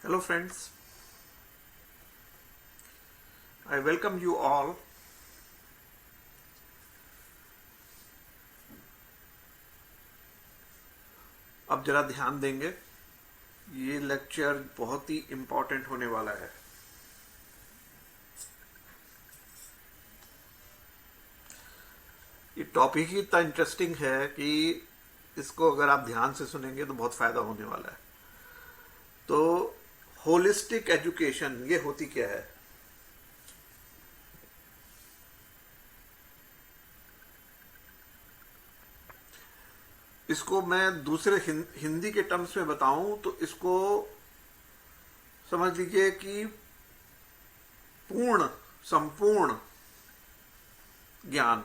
Hello friends, I welcome you all. अब जरा ध्यान देंगे, ये लेक्चर बहुत ही इम्पोर्टेंट होने वाला है। ये टॉपिक ही इतना इंटरेस्टिंग है कि इसको अगर आप ध्यान से सुनेंगे तो बहुत फायदा होने वाला है। तो होलिस्टिक एजुकेशन ये होती क्या है? इसको मैं दूसरे हिंदी के टर्म्स में बताऊं तो इसको समझ लीजिए कि संपूर्ण ज्ञान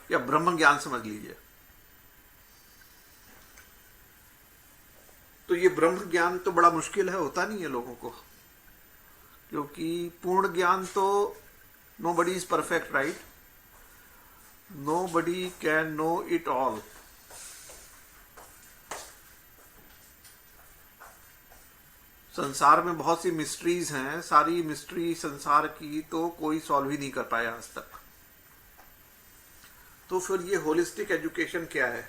या ब्रह्म ज्ञान समझ लीजिए। तो ये ब्रह्म ज्ञान तो बड़ा मुश्किल है, होता नहीं है लोगों को, क्योंकि पूर्ण ज्ञान तो nobody is perfect, right? Nobody can know it all. संसार में बहुत सी मिस्ट्रीज हैं, सारी मिस्ट्री संसार की तो कोई सॉल्व ही नहीं कर पाया आज तक। तो फिर ये होलिस्टिक एजुकेशन क्या है?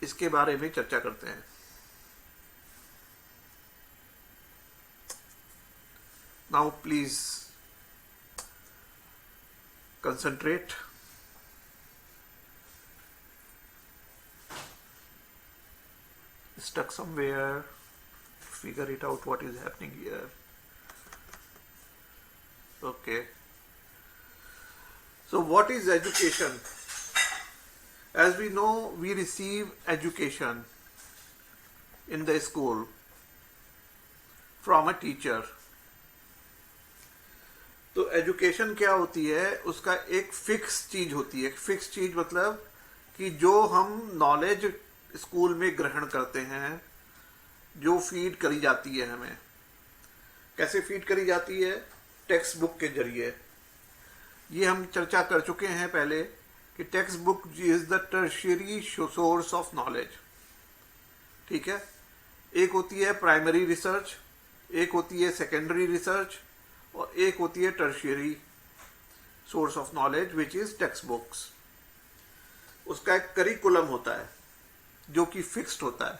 इसके बारे में चर्चा करते हैं। Now please concentrate. Stuck somewhere, figure it out what is happening here. Okay, so what is education? As we know, we receive education in the school from a teacher. तो education क्या होती है? उसका एक फिक्स चीज होती है। Fix चीज मतलब कि जो हम नॉलेज स्कूल में ग्रहण करते हैं, जो फीड करी जाती है हमें। कैसे फीड करी जाती है? टेक्स्ट बुक के जरिए। ये हम चर्चा कर चुके हैं पहले कि text book is the tertiary source of knowledge. ठीक है, एक होती है प्राइमरी रिसर्च, एक होती है सेकेंडरी रिसर्च, और एक होती है tertiary source of knowledge which is text books. उसका एक करिकुलम होता है जो कि फिक्स्ड होता है।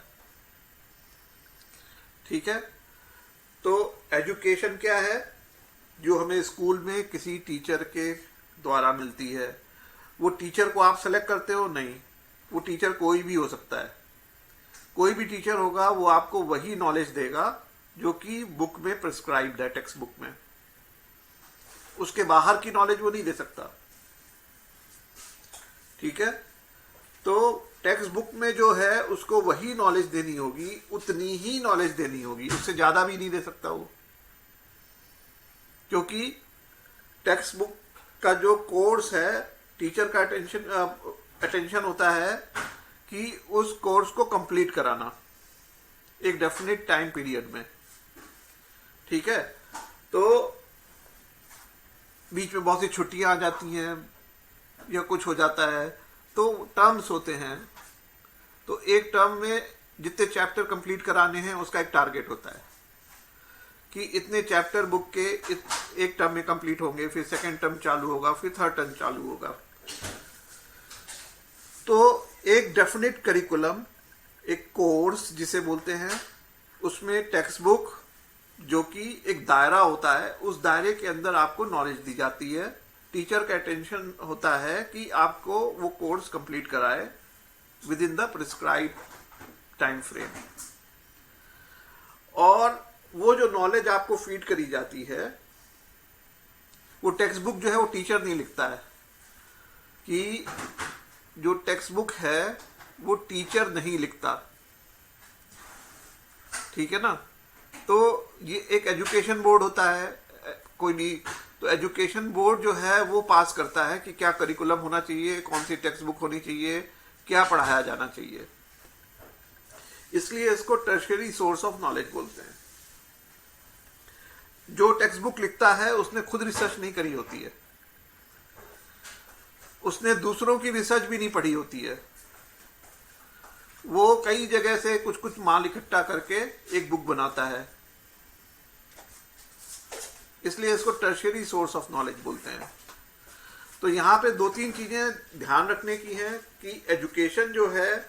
ठीक है, तो एजुकेशन क्या है? जो हमें स्कूल में किसी टीचर के द्वारा मिलती है। वो टीचर को आप सेलेक्ट करते हो? नहीं, वो टीचर कोई भी हो सकता है। कोई भी टीचर होगा, वो आपको वही नॉलेज देगा जो कि बुक में प्रिस्क्राइब्ड है, टेक्स्ट बुक में। उसके बाहर की नॉलेज वो नहीं दे सकता। ठीक है, तो टेक्स्ट बुक में जो है उसको वही नॉलेज देनी होगी, उतनी ही नॉलेज देनी होगी, उससे ज्यादा भी नहीं दे सकता वो। क्योंकि टेक्स्ट बुक का जो कोर्स है, टीचर का अटेंशन होता है कि उस कोर्स को कंप्लीट कराना एक डेफिनेट टाइम पीरियड में। ठीक है, तो बीच में बहुत सी छुट्टियां आ जाती हैं या कुछ हो जाता है, तो टर्म्स होते हैं। तो एक टर्म में जितने चैप्टर कंप्लीट कराने हैं उसका एक टारगेट होता है कि इतने चैप्टर बुक के एक टर्म में कंप्लीट होंगे, फिर सेकंड टर्म चालू होगा, फिर थर्ड टर्म चालू होगा। तो एक डेफिनेट करिकुलम, एक कोर्स जिसे बोलते हैं, उसमें टेक्स्ट बुक जो कि एक दायरा होता है, उस दायरे के अंदर आपको नॉलेज दी जाती है। टीचर का अटेंशन होता है कि आपको वो कोर्स कंप्लीट कराए with in the prescribe time frame. और वो जो नॉलेज आपको फीड करी जाती है, वो टेक्स्ट बुक जो है वो टीचर नहीं लिखता है। कि जो टेक्स्ट बुक है वो टीचर नहीं लिखता। ठीक है ना? तो ये एक एजुकेशन बोर्ड होता है, कोई नहीं, तो एजुकेशन बोर्ड जो है वो पास करता है कि क्या करिकुलम होना चाहिए, कौन सी टेक्स्ट बुक होनी चाहिए, क्या पढ़ाया जाना चाहिए। इसलिए इसको टर्शियरी सोर्स ऑफ नॉलेज बोलते हैं। जो टेक्स्ट बुक लिखता है उसने खुद रिसर्च नहीं करी होती है, उसने दूसरों की रिसर्च भी नहीं पढ़ी होती है। वो कई जगह से कुछ कुछ माल इकट्ठा करके एक बुक बनाता है, इसलिए इसको टर्शियरी सोर्स ऑफ नॉलेज बोलते हैं। तो यहाँ पे दो तीन चीजें ध्यान रखने की हैं कि एजुकेशन जो है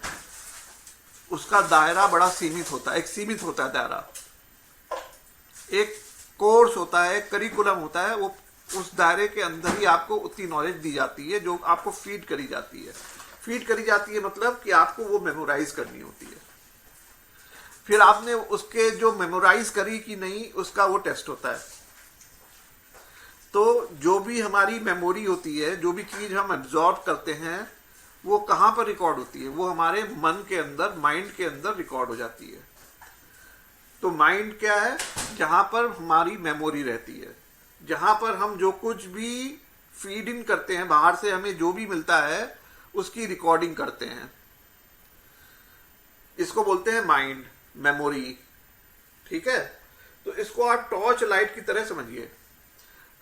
उसका दायरा बड़ा सीमित होता है, एक सीमित होता है दायरा, एक कोर्स होता है, एक करिकुलम होता है, वो उस दायरे के अंदर ही आपको उतनी नॉलेज दी जाती है जो आपको फीड करी जाती है। फीड करी जाती है मतलब कि आपको वो मेमोराइज करनी होती है, फिर आपने उसके जो मेमोराइज करी कि नहीं उसका वो टेस्ट होता है। तो जो भी हमारी मेमोरी होती है, जो भी चीज हम एब्जॉर्ब करते हैं, वो कहाँ पर रिकॉर्ड होती है? वो हमारे मन के अंदर, माइंड के अंदर रिकॉर्ड हो जाती है। तो माइंड क्या है? जहां पर हमारी मेमोरी रहती है, जहां पर हम जो कुछ भी फीड इन करते हैं, बाहर से हमें जो भी मिलता है उसकी रिकॉर्डिंग करते हैं, इसको बोलते हैं माइंड, मेमोरी। ठीक है, तो इसको आप टॉर्च लाइट की तरह समझिए।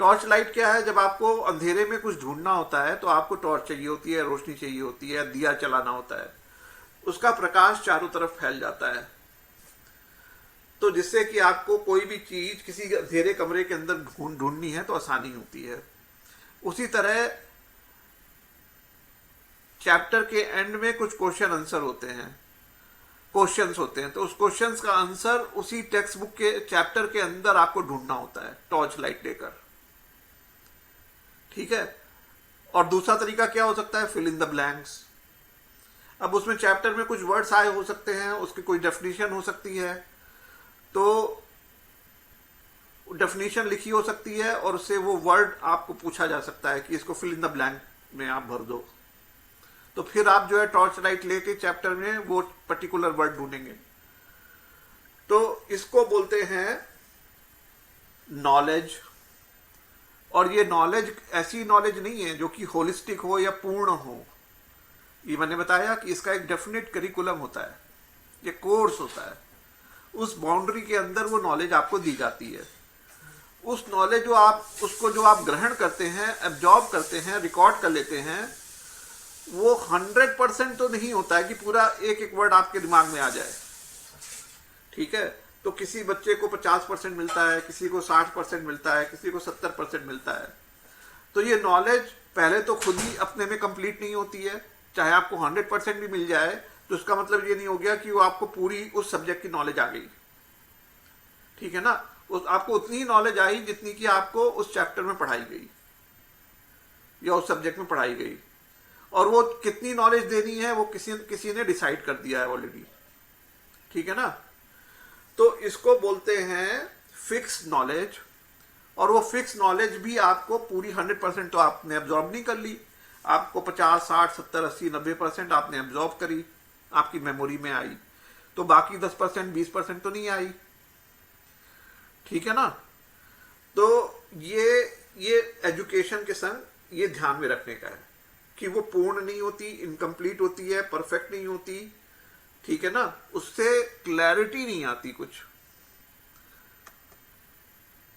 टॉर्च लाइट क्या है? जब आपको अंधेरे में कुछ ढूंढना होता है तो आपको टॉर्च चाहिए होती है, रोशनी चाहिए होती है, दिया चलाना होता है, उसका प्रकाश चारों तरफ फैल जाता है, तो जिससे कि आपको कोई भी चीज किसी अंधेरे कमरे के अंदर ढूंढनी है तो आसानी होती है। उसी तरह चैप्टर के एंड में कुछ क्वेश्चन आंसर होते हैं, क्वेश्चंस होते हैं, तो उस क्वेश्चंस का आंसर उसी टेक्स्ट बुक के चैप्टर के अंदर आपको ढूंढना होता है टॉर्च लाइट लेकर। ठीक है, और दूसरा तरीका क्या हो सकता है? Fill in the blanks. अब उसमें चैप्टर में कुछ वर्ड्स आए हो सकते हैं, उसकी कोई डेफिनेशन हो सकती है, तो डेफिनेशन लिखी हो सकती है और उससे वो वर्ड आपको पूछा जा सकता है कि इसको फिल इन द ब्लैंक में आप भर दो। तो फिर आप जो है टॉर्च लाइट लेके चैप्टर में वो पर्टिकुलर वर्ड ढूंढेंगे। तो इसको बोलते हैं नॉलेज। और ये नॉलेज ऐसी नॉलेज नहीं है जो कि होलिस्टिक हो या पूर्ण हो। ये मैंने बताया कि इसका एक डेफिनेट करिकुलम होता है, ये कोर्स होता है, उस बाउंड्री के अंदर वो नॉलेज आपको दी जाती है। उस नॉलेज जो आप ग्रहण करते हैं, एब्जॉर्ब करते हैं, रिकॉर्ड कर लेते हैं, वो 100% तो नहीं होता है कि पूरा एक एक वर्ड आपके दिमाग में आ जाए। ठीक है, तो किसी बच्चे को 50% मिलता है, किसी को 60% मिलता है, किसी को 70% मिलता है। तो ये नॉलेज पहले तो खुद ही अपने में कंप्लीट नहीं होती है। चाहे आपको 100% भी मिल जाए तो उसका मतलब ये नहीं हो गया कि वो आपको पूरी उस सब्जेक्ट की नॉलेज आ गई। ठीक है ना, आपको उतनी ही नॉलेज आई जितनी कि आपको उस चैप्टर में पढ़ाई गई या उस सब्जेक्ट में पढ़ाई गई, और वो कितनी नॉलेज देनी है वो किसी ने डिसाइड कर दिया है ऑलरेडी। ठीक है ना, तो इसको बोलते हैं फिक्स नॉलेज। और वो फिक्स नॉलेज भी आपको पूरी 100% तो आपने एब्जॉर्ब नहीं कर ली, आपको 50, 60, 70, 80, 90% आपने एब्जॉर्ब करी, आपकी मेमोरी में आई, तो बाकी 10%, 20% तो नहीं आई। ठीक है ना, तो ये एजुकेशन के संग ये ध्यान में रखने का है कि वो पूर्ण नहीं होती, इनकम्प्लीट होती है, परफेक्ट नहीं होती। ठीक है ना, उससे क्लैरिटी नहीं आती कुछ।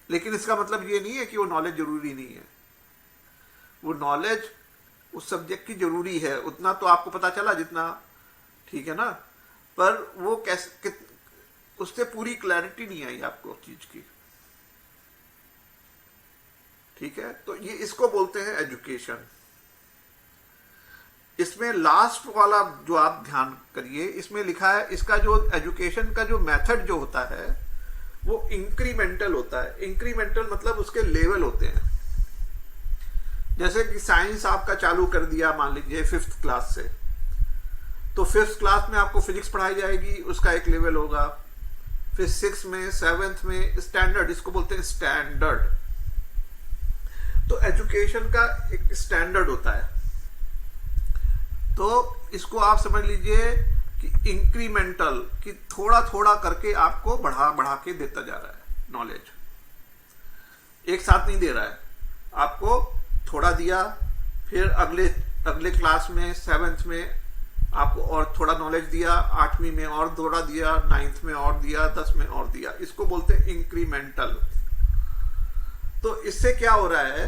लेकिन इसका मतलब ये नहीं है कि वो नॉलेज जरूरी नहीं है। वो नॉलेज उस सब्जेक्ट की जरूरी है, उतना तो आपको पता चला जितना, ठीक है ना, पर वो कैसे उससे पूरी क्लैरिटी नहीं आई आपको चीज की। ठीक है, तो ये इसको बोलते हैं एजुकेशन। इसमें लास्ट वाला जो आप ध्यान करिए, इसमें लिखा है इसका जो एजुकेशन का जो मेथड जो होता है वो इंक्रीमेंटल होता है। इंक्रीमेंटल मतलब उसके लेवल होते हैं। जैसे कि साइंस आपका चालू कर दिया मान लीजिए 5th क्लास से, तो 5th क्लास में आपको फिजिक्स पढ़ाई जाएगी, उसका एक लेवल होगा। फिर 6th में, 7th में स्टैंडर्ड, इसको बोलते हैं स्टैंडर्ड। तो एजुकेशन का एक स्टैंडर्ड होता है। तो इसको आप समझ लीजिए कि इंक्रीमेंटल, कि थोड़ा थोड़ा करके आपको बढ़ा बढ़ा के देता जा रहा है नॉलेज, एक साथ नहीं दे रहा है। आपको थोड़ा दिया, फिर अगले क्लास में 7th में आपको और थोड़ा नॉलेज दिया, 8वीं में और थोड़ा दिया, 9th में और दिया, 10 में और दिया। इसको बोलते हैं इंक्रीमेंटल। तो इससे क्या हो रहा है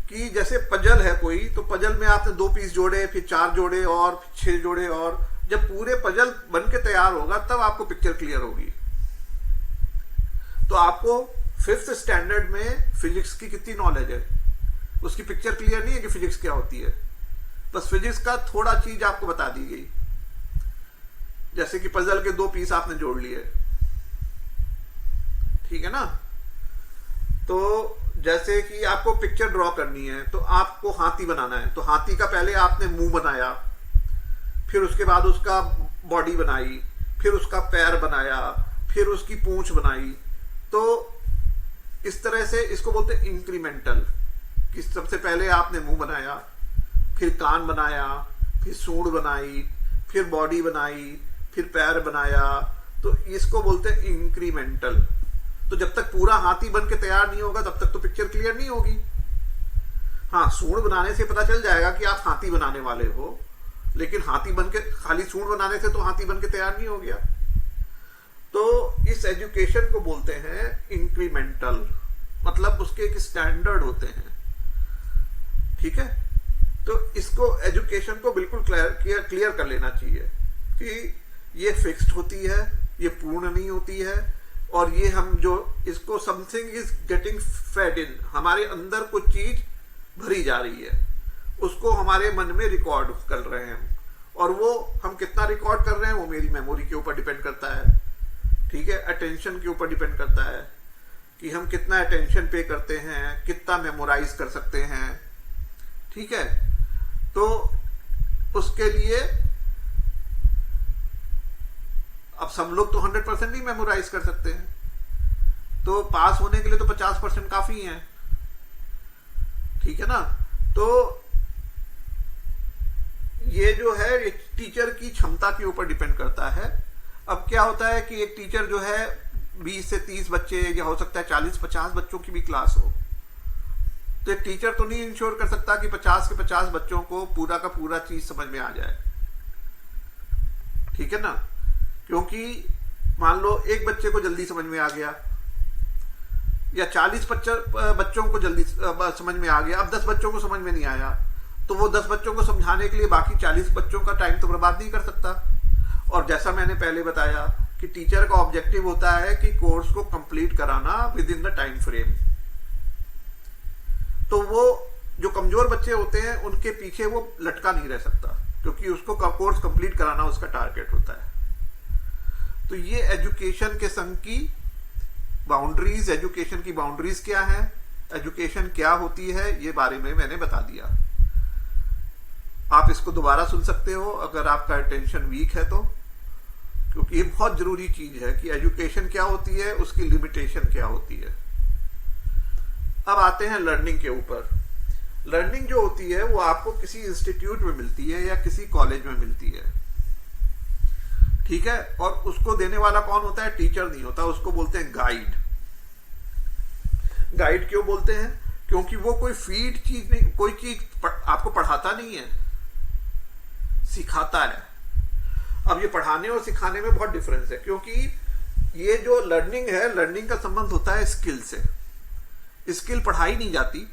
कि जैसे पजल है कोई, तो पजल में आपने 2 पीस जोड़े, फिर 4 जोड़े और 6 जोड़े, और जब पूरे पजल बन के तैयार होगा तब आपको पिक्चर क्लियर होगी। तो आपको 5th स्टैंडर्ड में फिजिक्स की कितनी नॉलेज है, उसकी पिक्चर क्लियर नहीं है कि फिजिक्स क्या होती है। बस फिजिक्स का थोड़ा चीज आपको बता दी गई, जैसे कि पजल के 2 पीस आपने जोड़ लिए, ठीक है ना। तो जैसे कि आपको पिक्चर ड्रॉ करनी है तो आपको हाथी बनाना है, तो हाथी का पहले आपने मुंह बनाया, फिर उसके बाद उसका बॉडी बनाई, फिर उसका पैर बनाया, फिर उसकी पूंछ बनाई। तो इस तरह से इसको बोलते हैं इंक्रीमेंटल, कि सबसे पहले आपने मुंह बनाया, फिर कान बनाया, फिर सूंड बनाई, फिर बॉडी बनाई, फिर पैर बनाया। तो इसको बोलते हैं इंक्रीमेंटल। तो जब तक पूरा हाथी बन के तैयार नहीं होगा तब तक तो पिक्चर क्लियर नहीं होगी। हाँ, सूंड बनाने से पता चल जाएगा कि आप हाथी बनाने वाले हो, लेकिन हाथी बन के खाली सूंड बनाने से तो हाथी बन के तैयार नहीं हो गया। तो इस एजुकेशन को बोलते हैं इंक्रीमेंटल, मतलब उसके एक स्टैंडर्ड होते हैं, ठीक है। तो इसको एजुकेशन को बिल्कुल क्लियर कर लेना चाहिए कि ये फिक्स्ड होती है, ये पूर्ण नहीं होती है, और ये हम जो इसको something is getting fed in, हमारे अंदर कुछ चीज भरी जा रही है, उसको हमारे मन में रिकॉर्ड कर रहे हैं, और वो हम कितना रिकॉर्ड कर रहे हैं वो मेरी मेमोरी के ऊपर डिपेंड करता है, ठीक है। अटेंशन के ऊपर डिपेंड करता है कि हम कितना अटेंशन पे करते हैं, कितना मेमोराइज कर सकते हैं, ठीक है। तो उसके लिए अब सब लोग तो 100% नहीं मेमोराइज कर सकते हैं, तो पास होने के लिए तो 50% काफी है, ठीक है ना। तो ये जो है टीचर की क्षमता के ऊपर डिपेंड करता है। अब क्या होता है कि एक टीचर जो है 20 से 30 बच्चे, या हो सकता है 40-50 बच्चों की भी क्लास हो, तो एक टीचर तो नहीं इंश्योर कर सकता कि 50 के 50 बच्चों को पूरा का पूरा चीज समझ में आ जाए, ठीक है ना। क्योंकि मान लो एक बच्चे को जल्दी समझ में आ गया, या 40 बच्चों को जल्दी समझ में आ गया, अब 10 बच्चों को समझ में नहीं आया, तो वो 10 बच्चों को समझाने के लिए बाकी 40 बच्चों का टाइम तो बर्बाद नहीं कर सकता। और जैसा मैंने पहले बताया कि टीचर का ऑब्जेक्टिव होता है कि कोर्स को कंप्लीट कराना with in the time frame. तो वो जो कमजोर बच्चे होते हैं उनके पीछे वो लटका नहीं रह सकता, क्योंकि उसको कोर्स कंप्लीट कराना उसका टारगेट होता है। तो ये एजुकेशन के संग की बाउंड्रीज, एजुकेशन की बाउंड्रीज क्या है, एजुकेशन क्या होती है, ये बारे में मैंने बता दिया। आप इसको दोबारा सुन सकते हो अगर आपका अटेंशन वीक है तो, क्योंकि ये बहुत जरूरी चीज है कि एजुकेशन क्या होती है, उसकी लिमिटेशन क्या होती है। अब आते हैं लर्निंग के ऊपर। लर्निंग जो होती है वो आपको किसी इंस्टीट्यूट में मिलती है या किसी कॉलेज में मिलती है, ठीक है। और उसको देने वाला कौन होता है? टीचर नहीं होता, उसको बोलते हैं गाइड। गाइड क्यों बोलते हैं? क्योंकि वो कोई फीड चीज नहीं, कोई चीज आपको पढ़ाता नहीं है, सिखाता है। अब ये पढ़ाने और सिखाने में बहुत डिफरेंस है, क्योंकि ये जो लर्निंग है, लर्निंग का संबंध होता है स्किल से। स्किल पढ़ाई नहीं जाती,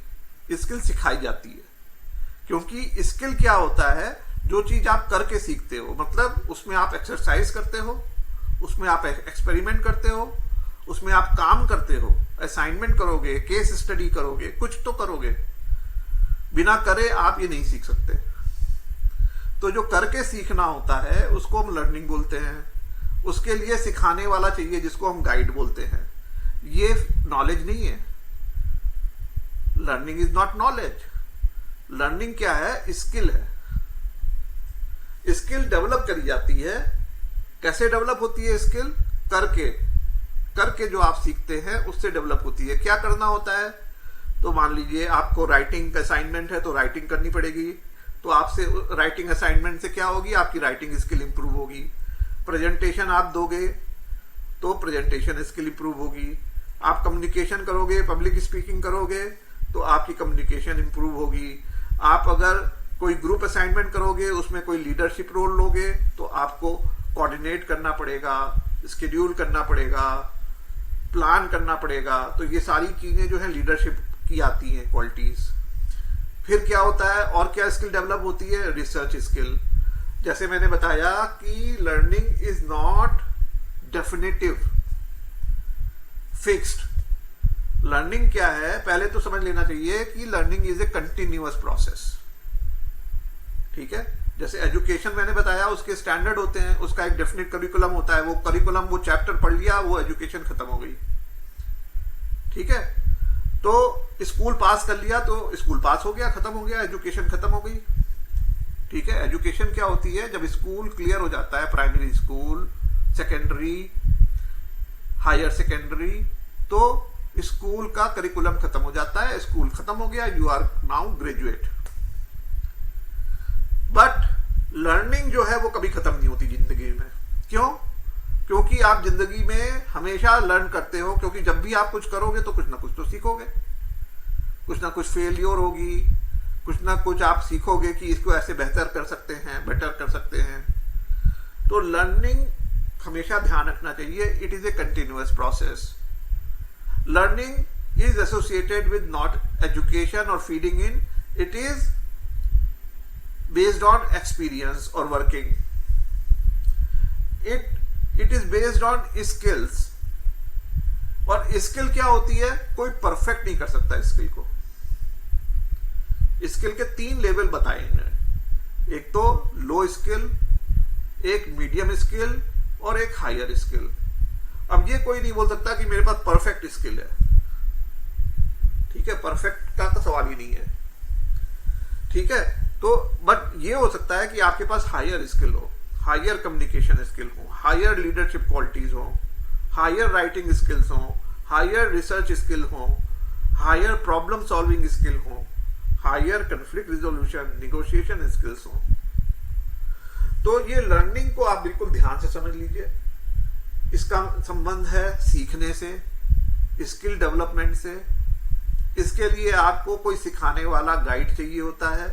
स्किल सिखाई जाती है। क्योंकि स्किल क्या होता है? जो चीज आप करके सीखते हो, मतलब उसमें आप एक्सरसाइज करते हो, उसमें आप एक्सपेरिमेंट करते हो, उसमें आप काम करते हो, असाइनमेंट करोगे, केस स्टडी करोगे, कुछ तो करोगे। बिना करे आप ये नहीं सीख सकते। तो जो करके सीखना होता है उसको हम लर्निंग बोलते हैं। उसके लिए सिखाने वाला चाहिए जिसको हम गाइड बोलते हैं। ये नॉलेज नहीं है। Learning is not knowledge. Learning क्या है? स्किल है। स्किल डेवलप करी जाती है। कैसे डेवलप होती है स्किल? करके जो आप सीखते हैं उससे डेवलप होती है। क्या करना होता है? तो मान लीजिए आपको राइटिंग असाइनमेंट है तो राइटिंग करनी पड़ेगी, तो आपसे राइटिंग असाइनमेंट से क्या होगी? आपकी राइटिंग स्किल इंप्रूव होगी। प्रेजेंटेशन आप दोगे तो प्रेजेंटेशन स्किल इंप्रूव होगी। आप कम्युनिकेशन करोगे, पब्लिक स्पीकिंग करोगे तो आपकी कम्युनिकेशन इंप्रूव होगी। आप अगर कोई ग्रुप असाइनमेंट करोगे, उसमें कोई लीडरशिप रोल लोगे तो आपको कोऑर्डिनेट करना पड़ेगा, शेड्यूल करना पड़ेगा, प्लान करना पड़ेगा। तो ये सारी चीजें जो है लीडरशिप की आती हैं क्वालिटीज। फिर क्या होता है और क्या स्किल डेवलप होती है? Research skill. जैसे मैंने बताया कि learning is not definitive fixed. Learning क्या है पहले तो समझ लेना चाहिए कि learning is a continuous process. ठीक है, जैसे एजुकेशन मैंने बताया उसके स्टैंडर्ड होते हैं, उसका एक डेफिनेट करिकुलम होता है, वो करिकुलम वो चैप्टर पढ़ लिया वो एजुकेशन खत्म हो गई। ठीक है, तो स्कूल पास कर लिया तो स्कूल पास हो गया, खत्म हो गया, एजुकेशन खत्म हो गई। ठीक है, एजुकेशन क्या होती है जब स्कूल क्लियर हो जाता है, primary school, secondary, higher secondary, तो स्कूल का करिकुलम खत्म हो जाता है, स्कूल खत्म हो गया, you are now graduate. But learning जो है वो कभी खत्म नहीं होती जिंदगी में। क्यों? क्योंकि आप जिंदगी में हमेशा लर्न करते हो, क्योंकि जब भी आप कुछ करोगे तो कुछ ना कुछ तो सीखोगे, कुछ ना कुछ फेलियर होगी, कुछ ना कुछ आप सीखोगे कि इसको ऐसे बेहतर कर सकते हैं, बेटर कर सकते हैं। तो लर्निंग हमेशा ध्यान रखना चाहिए, it is a continuous process. Learning is associated with not education और feeding in, it is based on experience or working. It is based on skills. और स्किल क्या होती है? कोई परफेक्ट नहीं कर सकता स्किल को। स्किल के 3 लेवल बताए इन्होंने, एक तो लो स्किल, एक मीडियम स्किल और एक हायर स्किल। अब ये कोई नहीं बोल सकता कि मेरे पास परफेक्ट स्किल है। ठीक है, परफेक्ट का तो सवाल ही नहीं है। ठीक है, तो बट ये हो सकता है कि आपके पास हायर स्किल हो, हायर कम्युनिकेशन स्किल हो, हायर लीडरशिप क्वालिटीज हो, हायर राइटिंग स्किल्स हो, हायर रिसर्च स्किल हो, हायर प्रॉब्लम सॉल्विंग स्किल हो, higher conflict resolution negotiation skills हो। तो ये लर्निंग को आप बिल्कुल ध्यान से समझ लीजिए। इसका संबंध है सीखने से, स्किल डेवलपमेंट से। इसके लिए आपको कोई सिखाने वाला गाइड चाहिए होता है।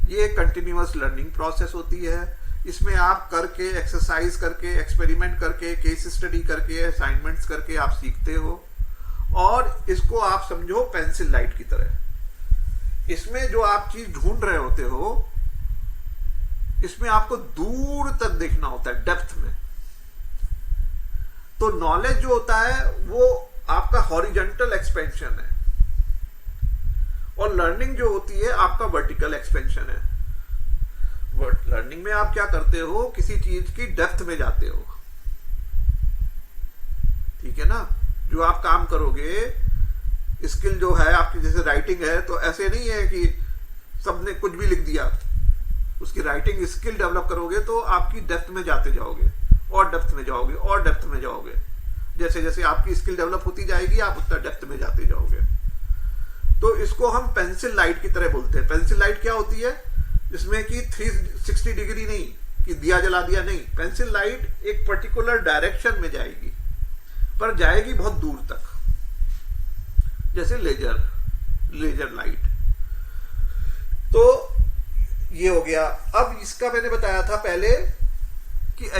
ये कंटिन्यूअस लर्निंग प्रोसेस होती है। इसमें आप करके, एक्सरसाइज करके, एक्सपेरिमेंट करके, केस स्टडी करके, असाइनमेंट्स करके आप सीखते हो। और इसको आप समझो पेंसिल लाइट की तरह। इसमें जो आप चीज ढूंढ रहे होते हो, इसमें आपको दूर तक देखना होता है, डेप्थ में। तो नॉलेज जो होता है वो आपका हॉरिजॉन्टल एक्सपेंशन है, और लर्निंग जो होती है आपका वर्टिकल एक्सपेंशन है। लर्निंग में आप क्या करते हो? किसी चीज की डेप्थ में जाते हो। ठीक है ना? जो आप काम करोगे, स्किल जो है आपकी, जैसे राइटिंग है, तो ऐसे नहीं है कि सबने कुछ भी लिख दिया। उसकी राइटिंग स्किल डेवलप करोगे तो आपकी डेप्थ में जाते जाओगे, और डेप्थ में जाओगे, और डेप्थ में जाओगे। जैसे जैसे आपकी स्किल डेवलप होती जाएगी आप उतना डेप्थ में जाते जाओगे। तो इसको हम पेंसिल लाइट की तरह बोलते हैं। पेंसिल लाइट क्या होती है? इसमें कि 360 डिग्री नहीं कि दिया जला दिया, नहीं। पेंसिल लाइट एक पर्टिकुलर डायरेक्शन में जाएगी, पर जाएगी बहुत दूर तक, जैसे लेजर लाइट। तो ये हो गया। अब इसका मैंने बताया था पहले कि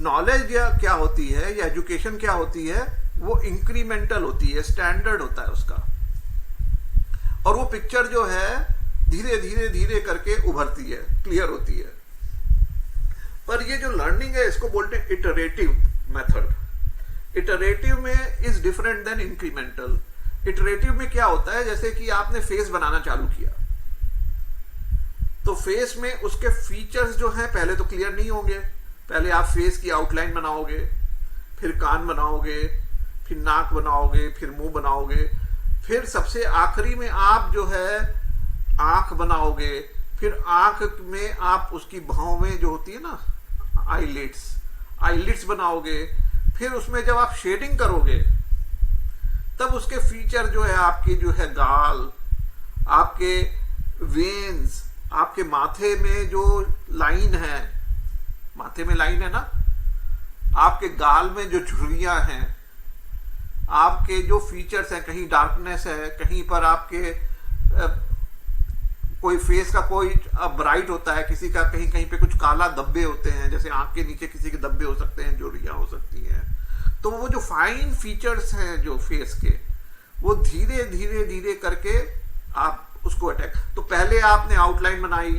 नॉलेज या क्या होती है या एजुकेशन क्या होती है, वो इंक्रीमेंटल होती है, स्टैंडर्ड होता है उसका। और वो पिक्चर जो है धीरे धीरे धीरे करके उभरती है, क्लियर होती है। पर ये जो लर्निंग है इसको बोलते हैं इटरेटिव मेथड। इटरेटिव में is different than incremental. Iterative में क्या होता है? जैसे कि आपने फेस बनाना चालू किया, तो फेस में उसके फीचर्स जो हैं पहले तो क्लियर नहीं होंगे। पहले आप फेस की आउटलाइन बनाओगे, फिर कान बनाओगे, फिर नाक बनाओगे, फिर मुंह बनाओगे, फिर सबसे आखिरी में आप जो है आंख बनाओगे। फिर आंख में आप उसकी भौवें जो होती है ना, आईलिड्स बनाओगे। फिर उसमें जब आप शेडिंग करोगे तब उसके फीचर जो है आपकी जो है गाल, आपके वेन्स, आपके माथे में जो लाइन है, माथे में लाइन है ना, आपके गाल में जो झुर्रियां हैं, आपके जो फीचर्स हैं, कहीं डार्कनेस है, कहीं पर आपके कोई फेस का कोई ब्राइट होता है, किसी का कहीं कहीं पे कुछ काला धब्बे होते हैं, जैसे आंख के नीचे किसी के धब्बे हो सकते हैं, झुर्रियां हो सकती हैं। तो वो जो फाइन फीचर्स हैं जो फेस के, वो धीरे धीरे धीरे करके आप उसको अटैक। तो पहले आपने आउटलाइन बनाई,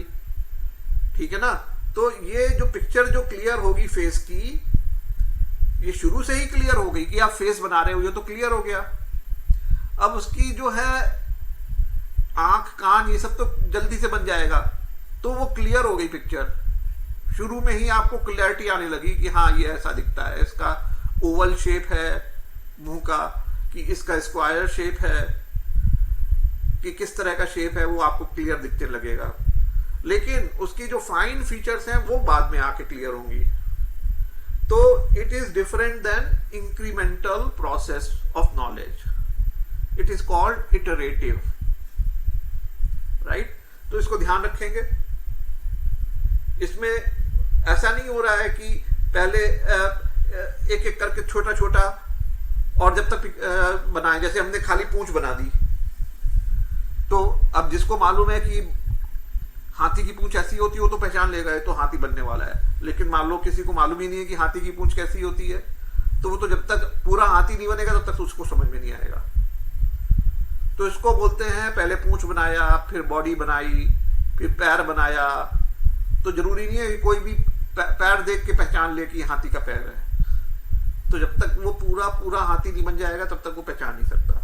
ठीक है ना, तो ये जो पिक्चर जो क्लियर होगी फेस की, ये शुरू से ही क्लियर हो गई कि आप फेस बना रहे हो, ये तो क्लियर हो गया। अब उसकी जो है आंख कान ये सब तो जल्दी से बन जाएगा, तो वो क्लियर हो गई पिक्चर। शुरू में ही आपको क्लैरिटी आने लगी कि हाँ ये ऐसा दिखता है, इसका ओवल शेप है मुंह का, कि इसका स्क्वायर शेप है, कि किस तरह का शेप है, वो आपको क्लियर दिखने लगेगा। लेकिन उसकी जो फाइन फीचर्स हैं वो बाद में आके क्लियर होंगी। तो it is different than incremental process of knowledge, it is called iterative, right. तो इसको ध्यान रखेंगे। इसमें ऐसा नहीं हो रहा है कि पहले एक एक करके छोटा छोटा और जब तक बनाए, जैसे हमने खाली पूंछ बना दी, तो अब जिसको मालूम है कि हाथी की पूंछ ऐसी होती है वो तो पहचान लेगा ये तो हाथी बनने वाला है। लेकिन मान लो किसी को मालूम ही नहीं है कि हाथी की पूंछ कैसी होती है, तो वो तो जब तक पूरा हाथी नहीं बनेगा तब तक उसको समझ में नहीं आएगा। तो इसको बोलते हैं पहले पूंछ बनाया, फिर बॉडी बनाई, फिर पैर बनाया। तो जरूरी नहीं है कि कोई भी पैर देख के पहचान ले कि हाथी का पैर है। तो जब तक वो पूरा पूरा हाथी नहीं बन जाएगा तब तक वो पहचान नहीं सकता।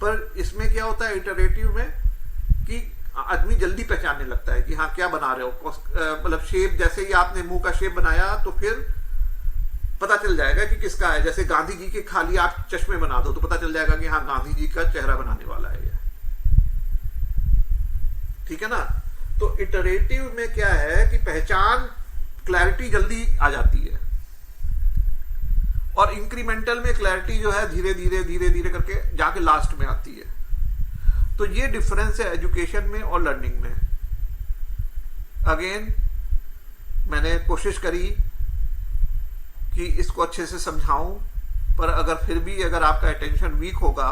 पर इसमें क्या होता है इटरेटिव में कि आदमी जल्दी पहचानने लगता है कि हाँ क्या बना रहे हो। मतलब शेप, जैसे ही आपने मुंह का शेप बनाया तो फिर पता चल जाएगा कि किसका है। जैसे गांधी जी के खाली आप चश्मे बना दो तो पता चल जाएगा कि हाँ गांधी जी का चेहरा बनाने वाला है ये, ठीक है ना। तो इटरेटिव में क्या है कि पहचान, क्लैरिटी जल्दी आ जाती है, और इंक्रीमेंटल में क्लैरिटी जो है धीरे धीरे धीरे धीरे करके जाके लास्ट में आती है। तो ये डिफरेंस है एजुकेशन में और लर्निंग में। अगेन मैंने कोशिश करी कि इसको अच्छे से समझाऊं, पर अगर फिर भी अगर आपका अटेंशन वीक होगा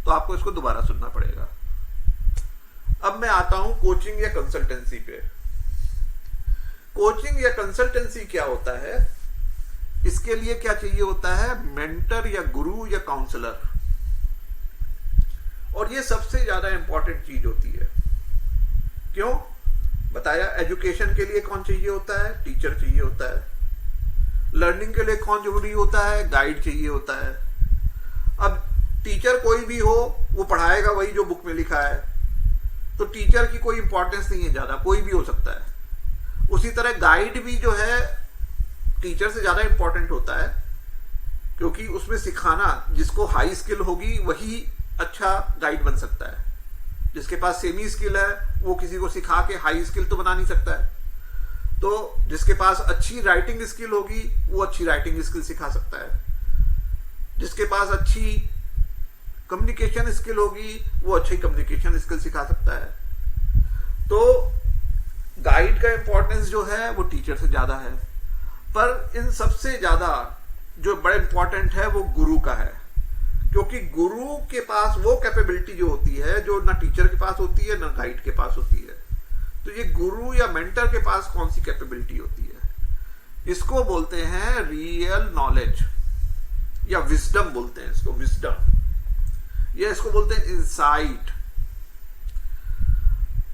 तो आपको इसको दोबारा सुनना पड़ेगा। अब मैं आता हूं कोचिंग या कंसल्टेंसी पे। कोचिंग या कंसल्टेंसी क्या होता है, इसके लिए क्या चाहिए होता है, मेंटर या गुरु या काउंसलर। और ये सबसे ज्यादा इंपॉर्टेंट चीज होती है। क्यों बताया, एजुकेशन के लिए कौन चाहिए होता है, टीचर चाहिए होता है। लर्निंग के लिए कौन जरूरी होता है, गाइड चाहिए होता है। अब टीचर कोई भी हो वो पढ़ाएगा वही जो बुक में लिखा है, तो टीचर की कोई इंपॉर्टेंस नहीं है ज्यादा, कोई भी हो सकता है। उसी तरह गाइड भी जो है टीचर से ज्यादा इंपॉर्टेंट होता है, क्योंकि उसमें सिखाना, जिसको हाई स्किल होगी वही अच्छा गाइड बन सकता है। जिसके पास सेमी स्किल है वो किसी को सिखा के हाई स्किल तो बना नहीं सकता है। तो जिसके पास अच्छी राइटिंग स्किल होगी वो अच्छी राइटिंग स्किल सिखा सकता है। जिसके पास अच्छी कम्युनिकेशन स्किल होगी वो अच्छी कम्युनिकेशन स्किल सिखा सकता है। तो गाइड का इंपॉर्टेंस जो है वो टीचर से ज्यादा है। पर इन सबसे ज्यादा जो बड़ा इंपॉर्टेंट है वो गुरु का है, क्योंकि गुरु के पास वो कैपेबिलिटी जो होती है जो ना टीचर के पास होती है ना गाइड के पास होती है। तो ये गुरु या मेंटर के पास कौन सी कैपेबिलिटी होती है, इसको बोलते हैं रियल नॉलेज या विजडम बोलते हैं इसको, विजडम, या इसको बोलते हैं इंसाइट।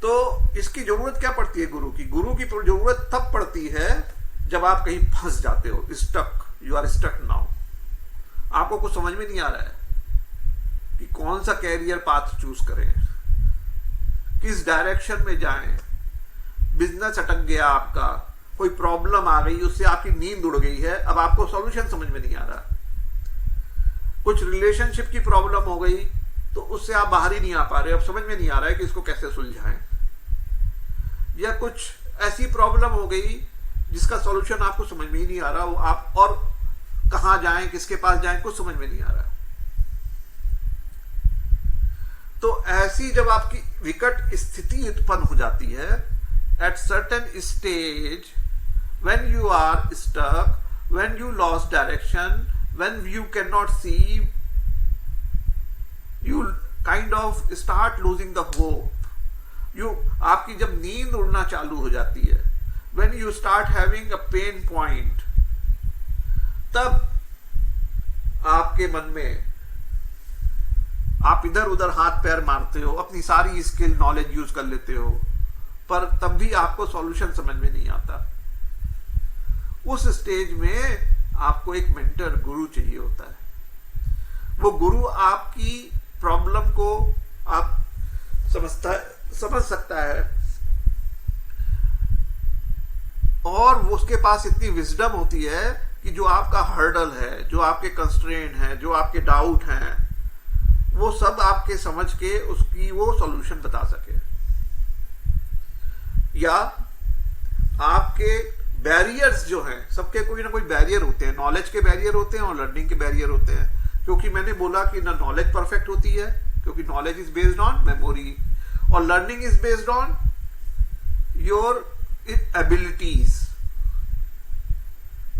तो इसकी जरूरत क्या पड़ती है गुरु की? गुरु की जरूरत तब पड़ती है जब आप कहीं फंस जाते हो, stuck, you are stuck now, आपको कुछ समझ में नहीं आ रहा है कि कौन सा कैरियर पाथ चूज करें, किस डायरेक्शन में जाएं, बिजनेस अटक गया आपका, कोई प्रॉब्लम आ गई, उससे आपकी नींद उड़ गई है, अब आपको सॉल्यूशन समझ में नहीं आ रहा, कुछ रिलेशनशिप की प्रॉब्लम हो गई तो उससे आप बाहर ही नहीं आ पा रहे, अब समझ में नहीं आ रहा है कि इसको कैसे सुलझाएं, या कुछ ऐसी प्रॉब्लम हो गई जिसका सॉल्यूशन आपको समझ में ही नहीं आ रहा, आप और कहां जाएं, किसके पास जाएं, कुछ समझ में नहीं आ रहा। तो ऐसी जब आपकी विकट स्थिति उत्पन्न हो जाती है, at certain stage, when you are stuck, when you lost direction, when you can not see, you kind of start losing the hope, आपकी जब नींद उड़ना चालू हो जाती है, when you start having a pain point, तब आपके मन में आप इधर उधर हाथ पैर मारते हो, अपनी सारी स्किल नॉलेज यूज कर लेते हो, पर तब भी आपको सॉल्यूशन समझ में नहीं आता। उस स्टेज में आपको एक मेंटर, गुरु चाहिए होता है। वो गुरु आपकी प्रॉब्लम को आप समझ सकता है, और वो उसके पास इतनी विजडम होती है कि जो आपका हर्डल है, जो आपके कंस्ट्रेंट है, जो आपके डाउट हैं, वो सब आपके समझ के उसकी वो सॉल्यूशन बता सके, या आपके बैरियर्स जो हैं, सबके कोई ना कोई बैरियर होते हैं, नॉलेज के बैरियर होते हैं और लर्निंग के बैरियर होते हैं। क्योंकि मैंने बोला कि ना नॉलेज परफेक्ट होती है, क्योंकि knowledge is based on memory, और learning is based on your abilities.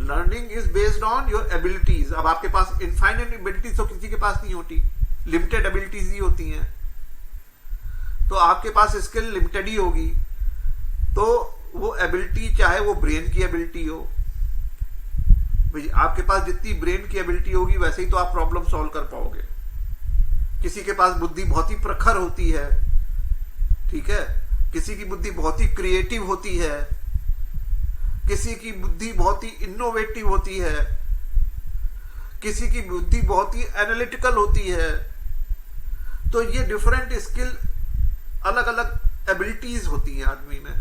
Learning is based on your abilities. अब आपके पास इनफाइनाइट एबिलिटीज तो किसी के पास नहीं होती, लिमिटेड एबिलिटीज ही होती हैं। तो आपके पास स्किल लिमिटेड ही होगी, तो वो एबिलिटी चाहे वो ब्रेन की एबिलिटी हो, भाई आपके पास जितनी ब्रेन की एबिलिटी होगी वैसे ही तो आप प्रॉब्लम सॉल्व कर पाओगे। किसी के पास बुद्धि बहुत ही प्रखर होती है, ठीक है, किसी की बुद्धि बहुत ही क्रिएटिव होती है, किसी की बुद्धि बहुत ही इनोवेटिव होती है, किसी की बुद्धि बहुत ही एनालिटिकल होती है। तो ये डिफरेंट स्किल, अलग अलग एबिलिटीज होती हैं आदमी में।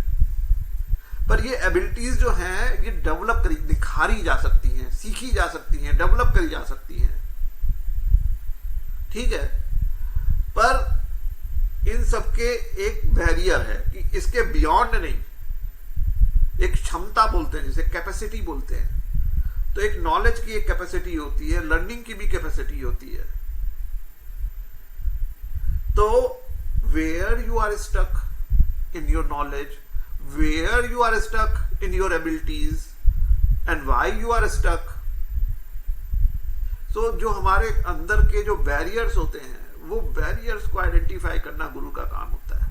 पर ये एबिलिटीज जो हैं ये डेवलप करी, निखारी जा सकती हैं, सीखी जा सकती हैं, डेवलप करी जा सकती हैं, ठीक है। पर इन सबके एक बैरियर है कि इसके बियॉन्ड नहीं, एक क्षमता बोलते हैं जिसे कैपेसिटी बोलते हैं। तो एक नॉलेज की एक कैपेसिटी होती है, लर्निंग की भी कैपेसिटी होती है। तो where you are stuck in your knowledge, where you are stuck in your abilities and why you are stuck, so जो हमारे अंदर के जो बैरियर्स होते हैं, वो बैरियर्स को आइडेंटिफाई करना गुरु का काम होता है।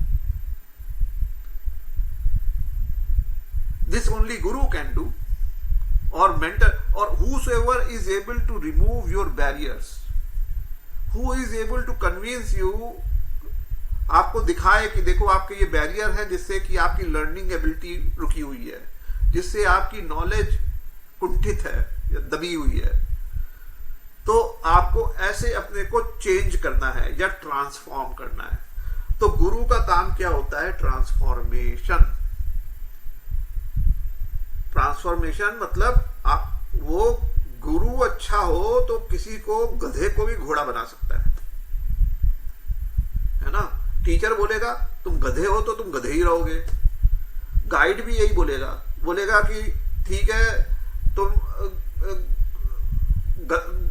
This only Guru can do, or mentor, or whosoever is able to remove your barriers, who is able to convince you, आपको दिखाए कि देखो आपके ये बैरियर है जिससे कि आपकी लर्निंग एबिलिटी रुकी हुई है, जिससे आपकी नॉलेज कुंठित है या दबी हुई है। तो आपको ऐसे अपने को चेंज करना है या ट्रांसफॉर्म करना है। तो गुरु का काम क्या होता है? ट्रांसफॉर्मेशन। ट्रांसफॉर्मेशन मतलब आप, वो गुरु अच्छा हो तो किसी को, गधे को भी घोड़ा बना सकता है ना। टीचर बोलेगा तुम गधे हो तो तुम गधे ही रहोगे, गाइड भी यही बोलेगा कि ठीक है तुम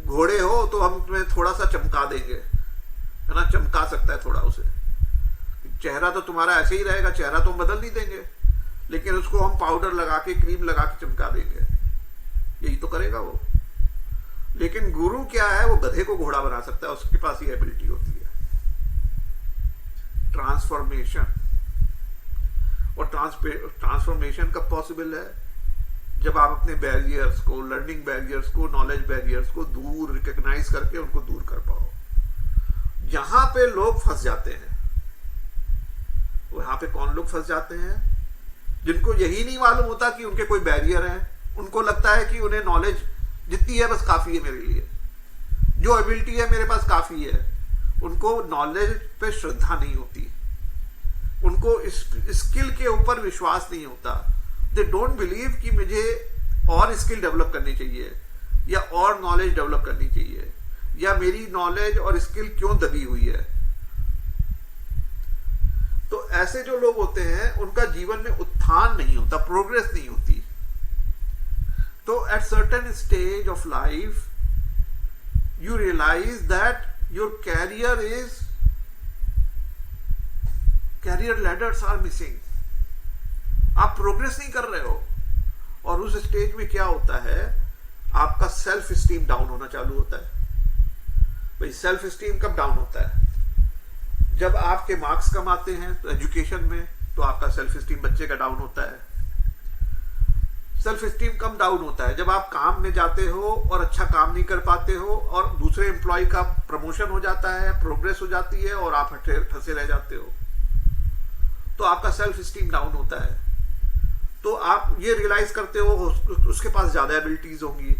घोड़े हो तो हम तुम्हें थोड़ा सा चमका देंगे, है ना, चमका सकता है थोड़ा उसे। चेहरा तो तुम्हारा ऐसे ही रहेगा, चेहरा तो हम बदल नहीं देंगे, लेकिन उसको हम पाउडर लगा के, क्रीम लगा के चमका देंगे, यही तो करेगा वो। लेकिन गुरु क्या है? वो गधे को घोड़ा बना सकता है, उसके पास ये एबिलिटी होती है, ट्रांसफॉर्मेशन। और ट्रांसफॉर्मेशन कब पॉसिबल है? जब आप अपने बैरियर्स को, लर्निंग बैरियर्स को, नॉलेज बैरियर्स को दूर, रिकॉग्नाइज करके उनको दूर कर पाओ। जहां पे लोग फंस जाते हैं, वहां पे कौन लोग फंस जाते हैं? जिनको यही नहीं मालूम होता कि उनके कोई बैरियर है। उनको लगता है कि उन्हें नॉलेज जितनी है बस काफी है मेरे लिए, जो एबिलिटी है मेरे पास काफी है। उनको नॉलेज पे श्रद्धा नहीं होती, उनको स्किल के ऊपर विश्वास नहीं होता। दे डोंट बिलीव कि मुझे और स्किल डेवलप करनी चाहिए या और नॉलेज डेवलप करनी चाहिए, या मेरी नॉलेज और स्किल क्यों दबी हुई है। तो ऐसे जो लोग होते हैं उनका जीवन में उत्थान नहीं होता, प्रोग्रेस नहीं होती। तो at certain stage of life you realize that your career ladders are missing, आप प्रोग्रेस नहीं कर रहे हो। और उस स्टेज में क्या होता है? आपका सेल्फ स्टीम डाउन होना चालू होता है। भाई सेल्फ स्टीम कब डाउन होता है? जब आपके मार्क्स कम आते हैं तो एजुकेशन में, तो आपका सेल्फ स्टीम बच्चे का डाउन होता है। सेल्फ स्टीम कम डाउन होता है जब आप काम में जाते हो और अच्छा काम नहीं कर पाते हो, और दूसरे एम्प्लॉय का प्रमोशन हो जाता है, प्रोग्रेस हो जाती है, और आप फंसे रह जाते हो, तो आपका सेल्फ स्टीम डाउन होता है। तो आप ये रियलाइज करते हो उसके पास ज्यादा एबिलिटीज होंगी,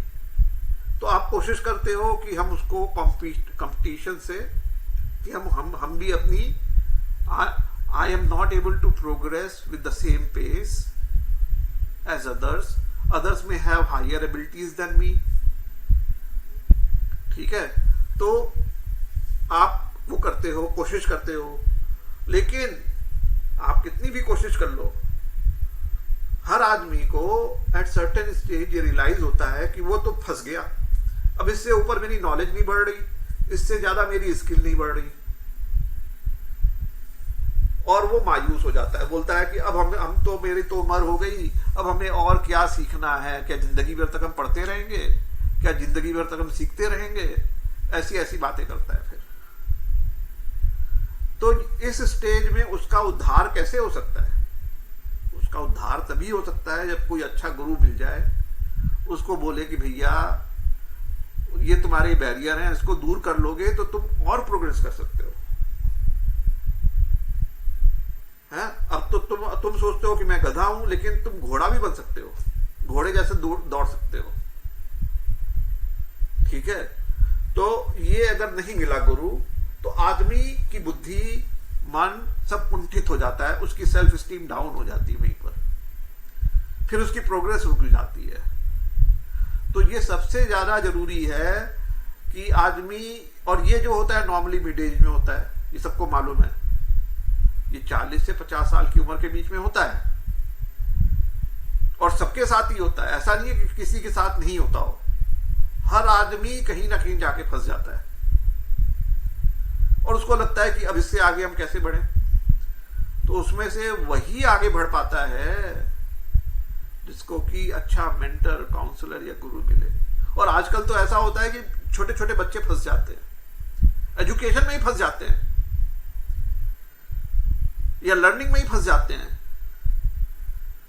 तो आप कोशिश करते हो कि हम उसको कंपटीशन से कि हम भी अपनी I am not able to progress with the same pace as others में have higher abilities than me. ठीक है, तो आप वो करते हो, कोशिश करते हो, लेकिन आप कितनी भी कोशिश कर लो, हर आदमी को एट सर्टेन स्टेज ये रियलाइज होता है कि वो तो फंस गया, अब इससे ऊपर मेरी नॉलेज नहीं बढ़ रही, इससे ज्यादा मेरी स्किल नहीं बढ़ रही, और वो मायूस हो जाता है, बोलता है कि अब हम तो मेरी तो उम्र हो गई, अब हमें और क्या सीखना है, क्या जिंदगी भर तक हम पढ़ते रहेंगे, क्या जिंदगी भर तक हम सीखते रहेंगे, ऐसी ऐसी बातें करता है। फिर तो इस स्टेज में उसका उद्धार कैसे हो सकता है? उसका उद्धार तभी हो सकता है जब कोई अच्छा गुरु मिल जाए, उसको बोले कि भैया ये तुम्हारे बैरियर हैं, इसको दूर कर लोगे तो तुम और प्रोग्रेस कर सकते हो। है, अब तो तुम सोचते हो कि मैं गधा हूं, लेकिन तुम घोड़ा भी बन सकते हो, घोड़े जैसे दौड़ सकते हो। ठीक है, तो ये अगर नहीं मिला गुरु तो आदमी की बुद्धि, मन सब कुंठित हो जाता है, उसकी सेल्फ स्टीम डाउन हो जाती है वहीं पर, फिर उसकी प्रोग्रेस रुक जाती है। तो ये सबसे ज्यादा जरूरी है कि आदमी, और ये जो होता है नॉर्मली मिड एज में होता है, ये सबको मालूम है, ये 40 से 50 साल की उम्र के बीच में होता है, और सबके साथ ही होता है, ऐसा नहीं है कि किसी के साथ नहीं होता हो। हर आदमी कहीं ना कहीं जाके फंस जाता है और उसको लगता है कि अब इससे आगे हम कैसे बढ़े। तो उसमें से वही आगे बढ़ पाता है जिसको कि अच्छा मेंटर, काउंसलर या गुरु मिले। और आजकल तो ऐसा होता है कि छोटे छोटे बच्चे फंस जाते हैं, एजुकेशन में ही फंस जाते हैं या लर्निंग में ही फंस जाते हैं।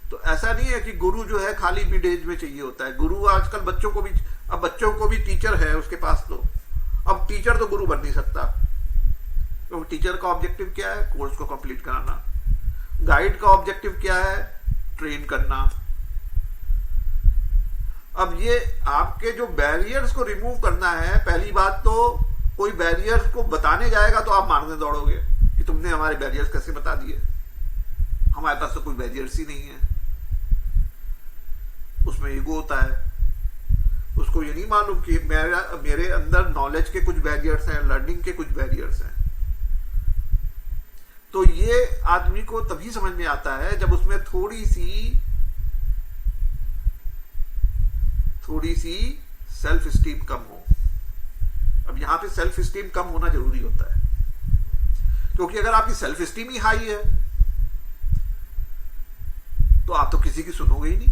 तो ऐसा नहीं है कि गुरु जो है खाली मिड एज में चाहिए होता है। गुरु आजकल बच्चों को भी, अब बच्चों को भी टीचर है उसके पास, तो अब टीचर तो गुरु बन नहीं सकता, तो टीचर का ऑब्जेक्टिव क्या है? कोर्स को कंप्लीट कराना। गाइड का ऑब्जेक्टिव क्या है? ट्रेन करना। अब ये आपके जो बैरियर्स को रिमूव करना है, पहली बात तो कोई बैरियर्स को बताने जाएगा तो आप मारने दौड़ोगे कि तुमने हमारे बैरियर्स कैसे बता दिए, हमारे पास तो कोई बैरियर्स ही नहीं है। उसमें ईगो होता है, उसको ये नहीं मालूम कि मेरे अंदर नॉलेज के कुछ बैरियर्स हैं, लर्निंग के कुछ बैरियर्स हैं। तो ये आदमी को तभी समझ में आता है जब उसमें थोड़ी सी सेल्फ स्टीम कम हो। अब यहां पे सेल्फ स्टीम कम होना जरूरी होता है, क्योंकि अगर आपकी सेल्फ स्टीम ही हाई है तो आप तो किसी की सुनोगे ही नहीं।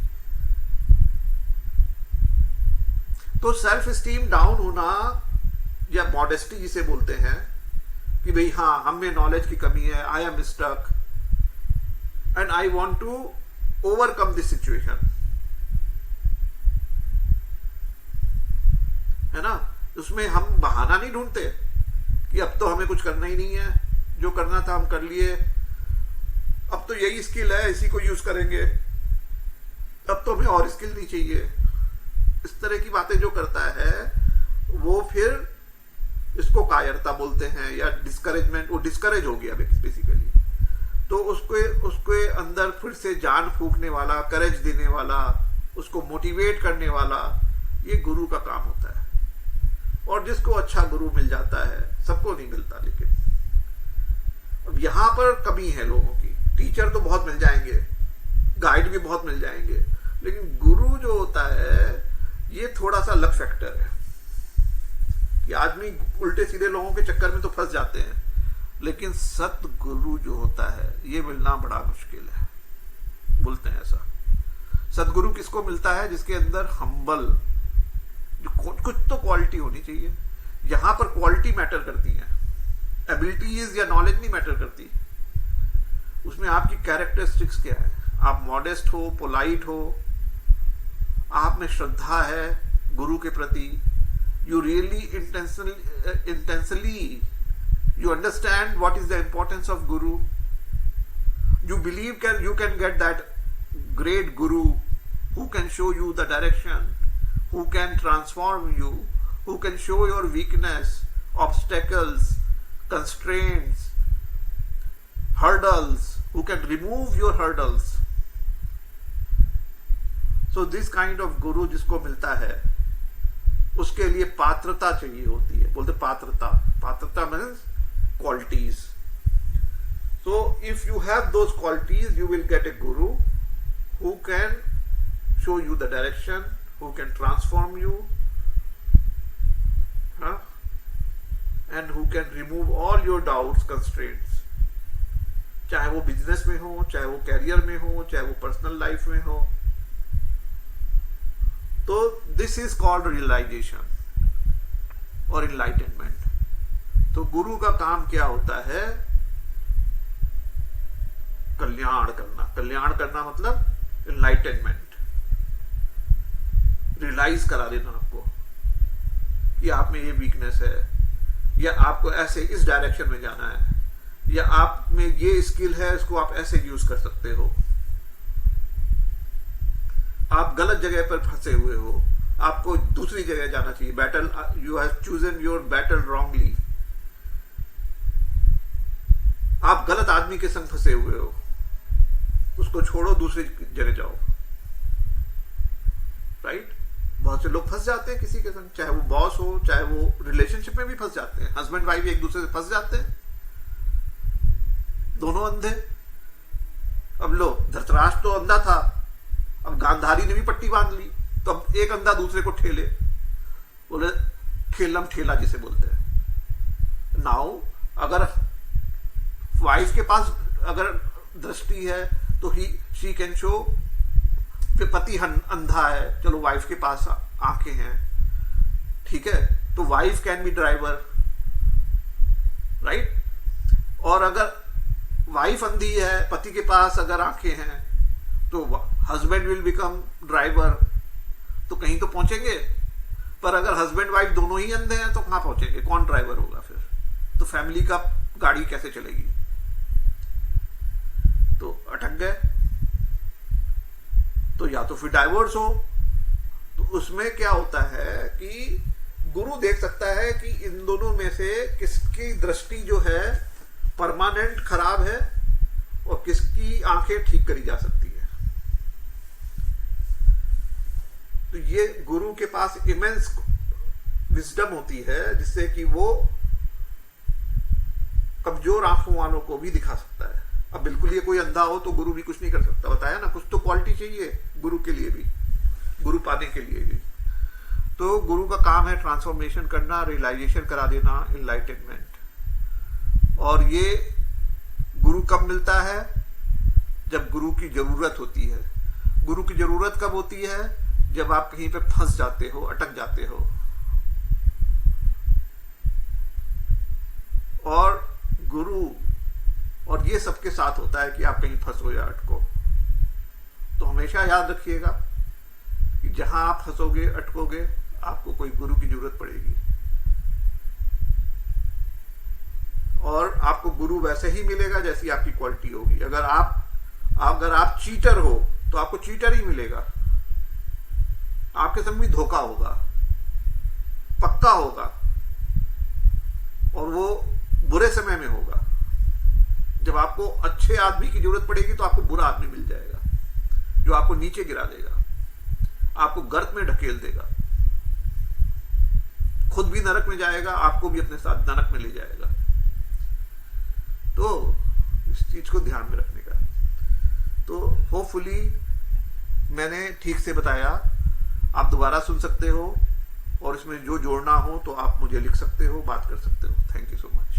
तो सेल्फ स्टीम डाउन होना, या मॉडेस्टी जिसे बोलते हैं कि भाई हाँ, हम में नॉलेज की कमी है, I am stuck and I want to overcome this situation, है ना। उसमें हम बहाना नहीं ढूंढते कि अब तो हमें कुछ करना ही नहीं है, जो करना था हम कर लिए, अब तो यही स्किल है, इसी को यूज करेंगे, अब तो हमें और स्किल नहीं चाहिए। इस तरह की बातें जो करता है वो फिर इसको कायरता बोलते हैं या डिस्करेजमेंट, वो डिस्करेज हो गया बेसिकली। तो उसके अंदर फिर से जान फूंकने वाला, करेज देने वाला, उसको मोटिवेट करने वाला, ये गुरु का काम होता है। और जिसको अच्छा गुरु मिल जाता है, सबको नहीं मिलता, लेकिन अब यहां पर कमी है लोगों की। टीचर तो बहुत मिल जाएंगे, गाइड भी बहुत मिल जाएंगे, लेकिन गुरु जो होता है ये थोड़ा सा लक फैक्टर है कि आदमी उल्टे सीधे लोगों के चक्कर में तो फंस जाते हैं, लेकिन सतगुरु जो होता है ये मिलना बड़ा मुश्किल है। बोलते हैं ऐसा। सतगुरु किसको मिलता है? जिसके अंदर हम्बल, जो कुछ तो क्वालिटी होनी चाहिए। यहां पर क्वालिटी मैटर करती है, एबिलिटीज या नॉलेज नहीं मैटर करती। उसमें आपकी कैरेक्टरिस्टिक्स क्या है, आप मॉडेस्ट हो, पोलाइट हो, आप में श्रद्धा है गुरु के प्रति, you really intentionally you understand what is the importance of guru, you believe you can get that great guru who can show you the direction, who can transform you, who can show your weakness, obstacles, constraints, hurdles, who can remove your hurdles. So this kind of guru जिसको मिलता है उसके लिए पात्रता चाहिए होती है. बोलते पात्रता. पात्रता means qualities. So if you have those qualities, you will get a guru who can show you the direction, who can transform you, and who can remove all your doubts, constraints. चाहे वो business में हो, चाहे वो career में हो, चाहे वो पर्सनल लाइफ में हो. तो दिस इज कॉल्ड रियलाइजेशन और इनलाइटनमेंट. तो गुरु का काम क्या होता है? कल्याण करना. कल्याण करना मतलब इनलाइटनमेंट. रियलाइज करा देना आपको कि आप में ये वीकनेस है, या आपको ऐसे इस डायरेक्शन में जाना है, या आप में ये स्किल है, इसको आप ऐसे यूज कर सकते हो. आप गलत जगह पर फंसे हुए हो, आपको दूसरी जगह जाना चाहिए. Battle, you have chosen your battle wrongly. आप गलत आदमी के संग फंसे हुए हो, उसको छोड़ो, दूसरी जगह जाओ. राइट? बहुत से लोग फंस जाते हैं किसी के संग, चाहे वो बॉस हो, चाहे वो रिलेशनशिप में भी फंस जाते हैं. हस्बैंड वाइफ एक दूसरे से फंस जाते हैं, दोनों अंधे. अब लो, धृतराष्ट्र तो अंधा था, अब गांधारी ने भी पट्टी बांध ली, तो अब एक अंधा दूसरे को ठेले. बोले ठेलम ठेला जिसे बोलते हैं. नाउ अगर वाइफ के पास अगर दृष्टि है तो शी कैन शो. पति अंधा है, चलो वाइफ के पास आंखें हैं, ठीक है, तो wife can be driver. Right? और अगर वाइफ अंधी है, पति के पास अगर आंखें हैं, तो हस्बैंड विल बिकम ड्राइवर. तो कहीं तो पहुंचेंगे. पर अगर हस्बैंड वाइफ दोनों ही अंधे हैं तो कहां पहुंचेंगे? कौन ड्राइवर होगा फिर? तो फैमिली का गाड़ी कैसे चलेगी? तो अटक गए. तो या तो फिर डाइवोर्स हो. तो उसमें क्या होता है कि गुरु देख सकता है कि इन दोनों में से किसकी दृष्टि जो है परमानेंट खराब है और किसकी आंखें ठीक करी जा सकती है. तो ये गुरु के पास इमेंस विजडम होती है, जिससे कि वो कमजोर आंखों वालों को भी दिखा सकता है. अब बिल्कुल ये कोई अंधा हो तो गुरु भी कुछ नहीं कर सकता. बताया ना, कुछ तो क्वालिटी चाहिए गुरु के लिए भी, गुरु पाने के लिए भी. तो गुरु का काम है ट्रांसफॉर्मेशन करना, रियलाइजेशन करा देना, इनलाइटनमेंट. और ये गुरु कब मिलता है? जब गुरु की जरूरत होती है. गुरु की जरूरत कब होती है? जब आप कहीं पे फंस जाते हो, अटक जाते हो. और गुरु और ये सबके साथ होता है कि आप कहीं फंसो या अटको. तो हमेशा याद रखिएगा कि जहां आप फंसोगे, अटकोगे, आपको कोई गुरु की जरूरत पड़ेगी. और आपको गुरु वैसे ही मिलेगा जैसी आपकी क्वालिटी होगी. अगर आप चीटर हो तो आपको चीटर ही मिलेगा. आपके संग भी धोखा होगा, पक्का होगा, और वो बुरे समय में होगा. जब आपको अच्छे आदमी की जरूरत पड़ेगी तो आपको बुरा आदमी मिल जाएगा, जो आपको नीचे गिरा देगा, आपको गर्त में ढकेल देगा, खुद भी नरक में जाएगा, आपको भी अपने साथ नरक में ले जाएगा. तो इस चीज को ध्यान में रखने का. तो होपफुली मैंने ठीक से बताया. आप दोबारा सुन सकते हो, और इसमें जो जोड़ना हो तो आप मुझे लिख सकते हो, बात कर सकते हो. Thank you so much.